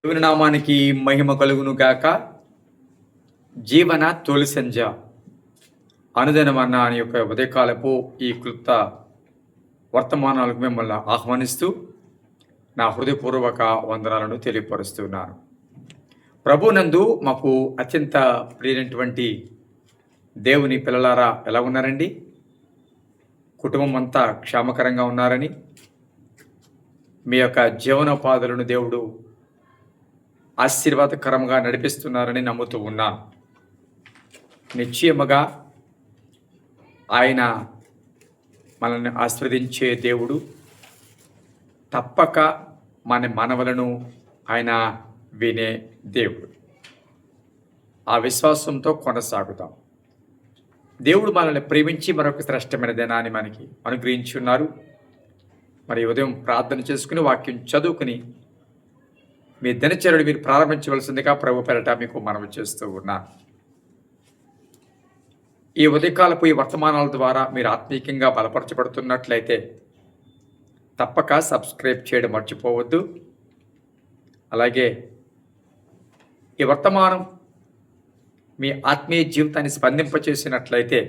దేవుని నామానికి మహిమ కలుగును గాక. జీవన తొలి సంధ్య అనుదినమన్న అని యొక్క ఉదయకాలపు ఈ క్లుప్త వర్తమానాలకు మిమ్మల్ని ఆహ్వానిస్తూ నా హృదయపూర్వక వందనాలను తెలియపరుస్తున్నాను. ప్రభునందు మాకు అత్యంత ప్రియమైనటువంటి దేవుని పిల్లలారా ఎలా ఉన్నారండి? కుటుంబం అంతా క్షేమకరంగా ఉన్నారని, మీ యొక్క జీవనోపాధులను దేవుడు ఆశీర్వాదకరంగా నడిపిస్తున్నారని నమ్ముతూ ఉన్నాను. నిశ్చయముగా ఆయన మనల్ని ఆశీర్వదించే దేవుడు. తప్పక మన మనవలను ఆయన వినే దేవుడు. ఆ విశ్వాసంతో కొనసాగుతాం. దేవుడు మనల్ని ప్రేమించి మరొక శ్రేష్టమైన దినాన్ని మనకి అనుగ్రహించున్నారు. మరి ఉదయం ప్రార్థన చేసుకుని వాక్యం చదువుకుని మీ దినచర్యను మీరు ప్రారంభించవలసిందిగా ప్రభు పేరట మీకు మనవి చేస్తూ ఉన్నాను. ఈ ఉదయకాలపు ఈ వర్తమానాల ద్వారా మీరు ఆత్మీయంగా బలపరచబడుతున్నట్లయితే తప్పక సబ్స్క్రైబ్ చేయడం మర్చిపోవద్దు. అలాగే ఈ వర్తమానం మీ ఆత్మీయ జీవితాన్ని స్పందింపచేసినట్లయితే,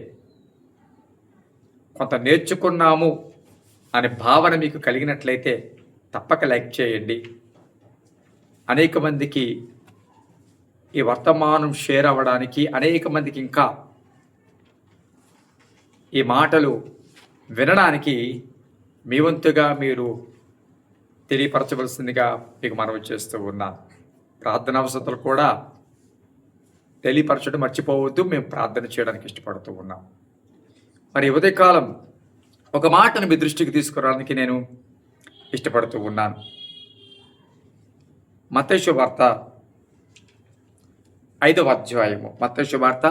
కొంత నేర్చుకున్నాము అనే భావన మీకు కలిగినట్లయితే తప్పక లైక్ చేయండి. అనేక మందికి ఈ వర్తమానం షేర్ అవ్వడానికి, అనేక మందికి ఇంకా ఈ మాటలు వినడానికి మీ వంతుగా మీరు తెలియపరచవలసిందిగా మీకు మనవి చేస్తూ ఉన్నాను. ప్రార్థన అవసరాలు కూడా తెలియపరచడం మర్చిపోవద్దు. మేము ప్రార్థన చేయడానికి ఇష్టపడుతూ ఉన్నాం. మరి ఉదయకాలం ఒక మాటను మీ దృష్టికి తీసుకురావడానికి నేను ఇష్టపడుతూ ఉన్నాను. మత్తయి శుభవార్త 5వ అధ్యాయము. మత్తయి శుభవార్త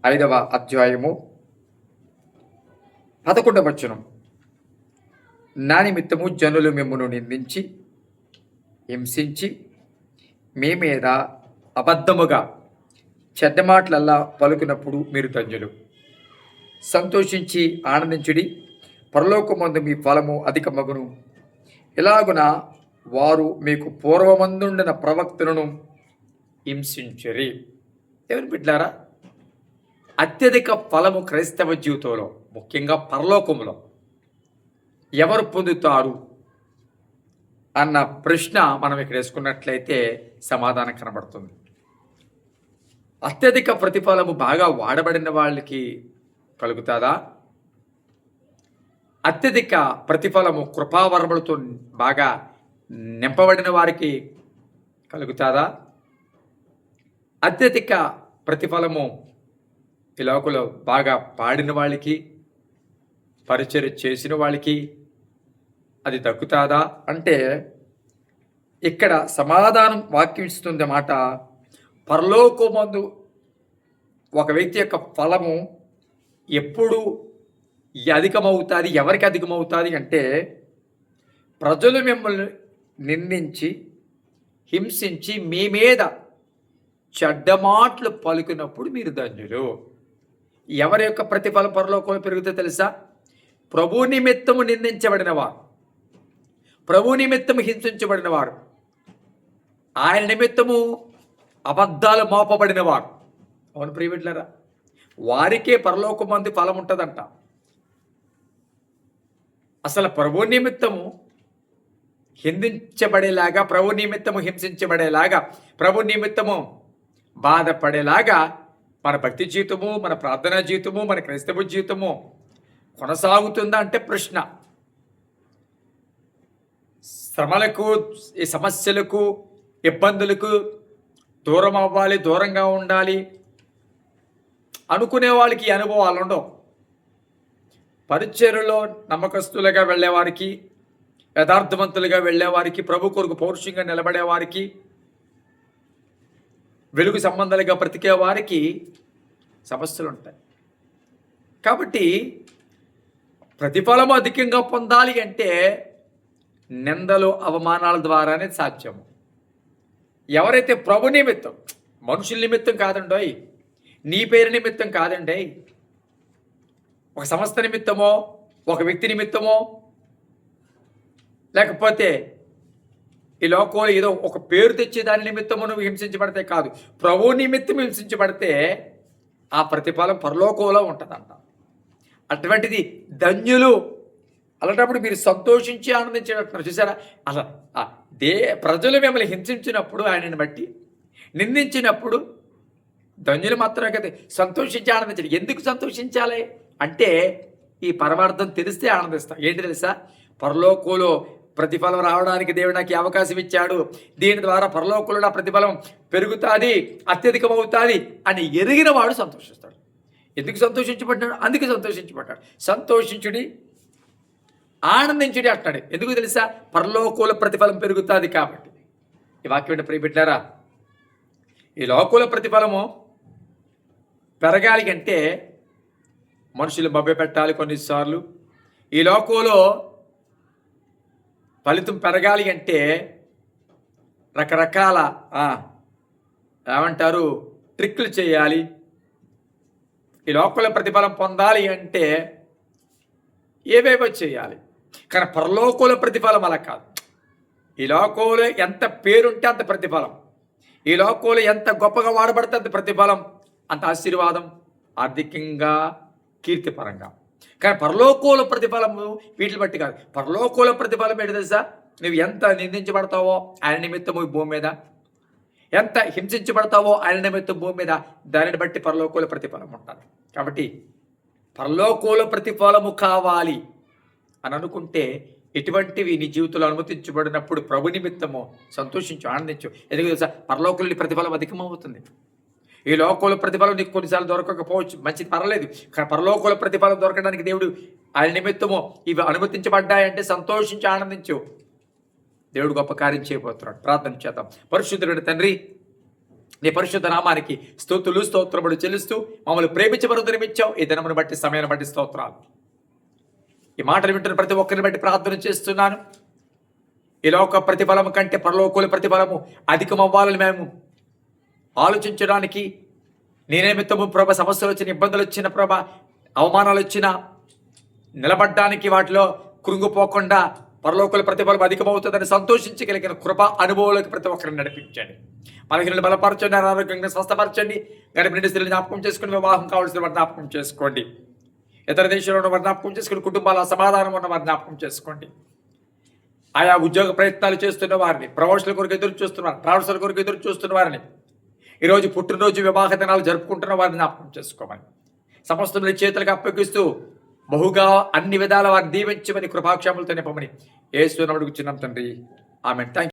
5వ అధ్యాయము 11వ వచనం. నా నిమిత్తము జనులు మిమ్మును నిందించి, హింసించి, మీ మీద అబద్ధముగా చెడ్డ మాటలల్లా పలుకున్నప్పుడు మీరు ధన్యులు. సంతోషించి ఆనందించుడి, పరలోకమందు మీ ఫలము అధికమగును. ఇలాగున వారు మీకు పూర్వమందుండిన ప్రవక్తలను హింసించరి. దేవుని బిడ్డలారా, అత్యధిక ఫలము క్రైస్తవ జీవితంలో, ముఖ్యంగా పరలోకంలో ఎవరు పొందుతారు అన్న ప్రశ్న మనం ఇక్కడ వేసుకున్నట్లయితే సమాధానం కనబడుతుంది. అత్యధిక ప్రతిఫలము బాగా వాడబడిన వాళ్ళకి కలుగుతుందా? అత్యధిక ప్రతిఫలము కృపావరములతో బాగా నింపబడిన వారికి కలుగుతుందా? అత్యధిక ప్రతిఫలము ఈ లోకంలో బాగా పాడిన వాళ్ళకి, పరిచర్య చేసిన వాళ్ళకి అది దక్కుతుందా అంటే, ఇక్కడ సమాధానం వాక్యం ఇస్తుంది మాట. పరలోకమందు ఒక వ్యక్తి యొక్క ఫలము ఎప్పుడు అధికమవుతుంది, ఎవరికి అధికమవుతుంది అంటే, ప్రజలు మిమ్మల్ని నిందించి, హింసించి, మీ మీద చెడ్డ మాటలు పలుకున్నప్పుడు మీరు ధన్యులు. ఎవరి యొక్క ప్రతిఫలం పరలోకంలో పెరుగుతుందో తెలుసా? ప్రభు నిమిత్తము నిందించబడిన వారు, ప్రభు నిమిత్తము హింసించబడిన వారు, ఆయన నిమిత్తము అబద్ధాలు మోపబడిన వారు. అవును ప్రియమిట్లరా, వారికే పరలోకమందు ఫలం ఉంటుందంట. అసలు ప్రభు నిమిత్తము హింసించబడేలాగా, ప్రభు నిమిత్తము హింసించబడేలాగా, ప్రభు నిమిత్తము బాధపడేలాగా మన భక్తి జీవితము, మన ప్రార్థనా జీవితము, మన క్రైస్తవ జీవితము కొనసాగుతుందా అంటే ప్రశ్న. శ్రమలకు, ఈ సమస్యలకు, ఇబ్బందులకు దూరం అవ్వాలి, దూరంగా ఉండాలి అనుకునే వాళ్ళకి అనుభవాలు ఉండవు. పరిచర్యలో నమ్మకస్తులుగా వెళ్ళేవారికి, యథార్థవంతులుగా వెళ్ళేవారికి, ప్రభు కొరకు పౌరుషంగా నిలబడేవారికి, వెలుగు సంబంధాలుగా బ్రతికే వారికి సమస్యలు ఉంటాయి. కాబట్టి ప్రతిఫలం అధికంగా పొందాలి అంటే నిందలు, అవమానాల ద్వారానే సాధ్యము. ఎవరైతే ప్రభు నిమిత్తం, మనుషుల నిమిత్తం కాదండోయ్, నీ పేరు నిమిత్తం కాదండి, ఒక సంస్థ నిమిత్తమో, ఒక వ్యక్తి నిమిత్తమో, లేకపోతే ఈ లోకంలో ఏదో ఒక పేరు తెచ్చి దాని నిమిత్తము నువ్వు హింసించబడితే కాదు, ప్రభు నిమిత్తం హింసించబడితే ఆ ప్రతిఫలం పరలోకంలో ఉంటుందంట. అటువంటిది ధన్యులు. అలాంటప్పుడు మీరు సంతోషించి ఆనందించేటట్టున్నారు. చూసారా, అలా ప్రజలు మిమ్మల్ని హింసించినప్పుడు, ఆయనని బట్టి నిందించినప్పుడు ధన్యులు మాత్రమే కదా సంతోషించి ఆనందించాలి. ఎందుకు సంతోషించాలి అంటే ఈ పరమార్థం తెలిస్తే ఆనందిస్తాం. ఏంటి తెలుసా, పరలోకంలో ప్రతిఫలం రావడానికి దేవుడు నాకు అవకాశం ఇచ్చాడు, దీని ద్వారా పరలోకంలో నా ప్రతిఫలం పెరుగుతుంది, అత్యధికమవుతుంది అని ఎరిగిన వాడు సంతోషిస్తాడు. ఎందుకు సంతోషించబడ్డాడు? అందుకు సంతోషించబడ్డాడు. సంతోషించుడి ఆనందించుడి అంటాడు. ఎందుకు తెలుసా, పరలోకంలో ప్రతిఫలం పెరుగుతుంది కాబట్టి. ఈ వాక్యం ప్రియబిడ్డారా, ఈ లోకంలో ప్రతిఫలము పెరగాలి అంటే మనుషులు మభ్యపెట్టాలి కొన్నిసార్లు. ఈ లోకంలో ఫలితం పెరగాలి అంటే రకరకాల ఏమంటారు ట్రిక్లు చేయాలి. ఈ లోకంలో ప్రతిఫలం పొందాలి అంటే ఏవేవో చేయాలి. కానీ పరలోకంలో ప్రతిఫలం అలా కాదు. ఈ లోకంలో ఎంత పేరుంటే అంత ప్రతిఫలం, ఈ లోకంలో ఎంత గొప్పగా వాడబడితే అంత ప్రతిఫలం, అంత ఆశీర్వాదం, ఆర్థికంగా, కీర్తిపరంగా. కానీ పరలోకంలో ప్రతిఫలము వీటిని బట్టి కాదు. పరలోకంలో ప్రతిఫలం ఏంటి తెలుసా, నువ్వు ఎంత నిందించబడతావో ఆయన నిమిత్తము ఈ భూమి మీద, ఎంత హింసించబడతావో ఆయన నిమిత్తం భూమి మీద, దానిని బట్టి పరలోకంలో ప్రతిఫలం ఉంటుంది. కాబట్టి పరలోకంలో ప్రతిఫలము కావాలి అని అనుకుంటే ఎటువంటివి నీ జీవితంలో అనుమతించబడినప్పుడు ప్రభు నిమిత్తము సంతోషించు, ఆనందించు. ఎందుకు తెలుసా, పరలోకంలో ప్రతిఫలం అధికమవుతుంది. ఈ లోకంలో ప్రతిఫలం నీకు కొన్నిసార్లు దొరకకపోవచ్చు, మంచిది, పర్వాలేదు. కానీ పరలోకంలో ప్రతిఫలం దొరకడానికి దేవుడు ఆయన నిమిత్తము ఇవి అనుమతించబడ్డాయంటే సంతోషించి ఆనందించు. దేవుడు గొప్ప కార్యం చేయబోతున్నాడు. ప్రార్థన చేద్దాం. పరిశుద్ధుడైన తండ్రి, నీ పరిశుద్ధ నామానికి స్తుతులు స్తోత్రములు చెల్లిస్తూ మమ్మల్ని ప్రేమించి మరుదనిమిచ్చావు. ఈ దినమును బట్టి, సమయాన్ని బట్టి స్తోత్రాలు. ఈ మాటలు వింటున్న ప్రతి ఒక్కరిని బట్టి ప్రార్థన చేస్తున్నాను. ఈ లోక ప్రతిఫలము కంటే పరలోకుల ప్రతిఫలము అధికమవ్వాలని మేము ఆలోచించడానికి, నీ నిమిత్తము ప్రభ సమస్యలు వచ్చిన, ఇబ్బందులు వచ్చిన ప్రభ, అవమానాలు వచ్చిన నిలబడ్డానికి, వాటిలో కృంగిపోకుండా పరలోకుల ప్రతిఫలం అధికమవుతుందని సంతోషించగలిగిన కృప అనుభవాలకు ప్రతి ఒక్కరిని నడిపించండి. బలహీనలు బలపరచండి, అనారోగ్యంగా స్వస్థపరచండి. గర్భిణీ స్త్రీలు జ్ఞాపకం చేసుకుని, వివాహం కావాల్సిన వారి జ్ఞాపకం చేసుకోండి. ఇతర దేశంలో ఉన్న వారి జ్ఞాపకం చేసుకుని, కుటుంబాల సమాధానం ఉన్న వారి జ్ఞాపకం చేసుకోండి. ఆయా ఉద్యోగ ప్రయత్నాలు చేస్తున్న వారిని, ప్రమోషన్ల కొరకు ఎదురు చూస్తున్న వారిని, ట్రాన్స్ఫర్ కొరకు ఎదురు చూస్తున్న వారిని, ఈరోజు పుట్టినరోజు వివాహ దినాలు జరుపుకుంటున్న వారిని జ్ఞాపకం చేసుకోమని, సమస్తం చేతులకు అప్పగిస్తూ బహుగా అన్ని విధాల వారిని దీవించమని, కృపాక్షేమాలతో నింపమని యేసు నామమున అడుగుచున్నాం తండ్రి. ఆమేన్. థాంక్యూ.